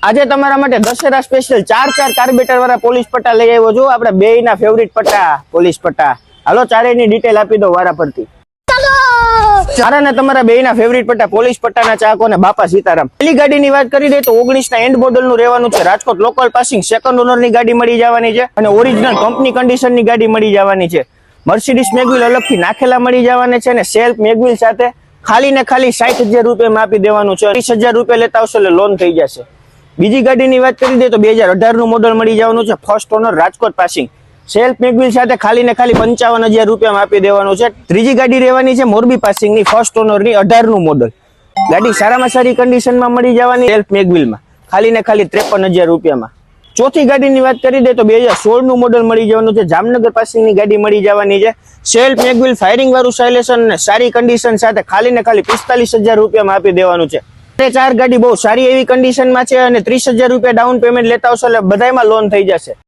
આજે તમારા માટે દશેરા સ્પેશિયલ 4 કાર્બેટર વાળા પોલીસ પટ્ટા લઈ આવ્યો છું. આપણે બેયના ફેવરિટ પટ્ટા પોલીસ પટ્ટા. હાલો ચારેયની ડિટેલ આપી દો વારા પરથી. ચારાને તમારા બેયના ફેવરિટ પટ્ટા પોલીસ પટ્ટાના ચાહકોને બાપા સીતારામ. પહેલી ગાડીની વાત કરી દે તો 19 ના એન્ડ મોડલનું રહેવાનું છે. રાજકોટ લોકલ પાસિંગ સેકન્ડ ઓનરની ગાડી મળી જવાની છે અને ઓરિજિનલ કંપની કન્ડિશનની ગાડી મળી જવાની છે. મર્સિડીઝ મેગવિલ અલગથી નાખેલા મળી જવાના છે અને સેલ્ફ મેગવિલ સાથે ખાલી ને ખાલી 60,000 રૂપિયામાં આપી દેવાનું છે. 30,000 રૂપિયા લેતા આવશો એટલે લોન થઈ જશે. બીજી ગાડીની વાત કરી દે તો 2018 નું મોડલ મળી જવાનું છે. First owner Rajkot passing self mag wheel સાથે ખાલી ને ખાલી 55,000 રૂપિયામાં આપી દેવાનું છે. ત્રીજી ગાડી રહેવાની છે મોરબી પાસિંગની ફર્સ્ટ ઓનરની 18 નું મોડલ. ગાડી સારામાં સારી કન્ડિશનમાં મળી જવાની સેલ્ફ મેગવિલમાં ખાલી ને ખાલી 53,000 રૂપિયામાં. ચોથી ગાડીની વાત કરી દે તો 2016 નું મોડલ મળી જવાનું છે. જામનગર પાસિંગની ગાડી મળી જવાની છે. સેલ્ફ મેગવિલ ફાયરિંગ વાળું સાયલેશન અને સારી કન્ડિશન સાથે ખાલી ને ખાલી 45,000 રૂપિયામાં આપી દેવાનું છે. ચાર ગાડી બહુ સારી એવી કન્ડિશનમાં છે અને 30,000 રૂપિયા ડાઉન પેમેન્ટ લેતા આવશો એટલે બધામાં લોન થઈ જશે.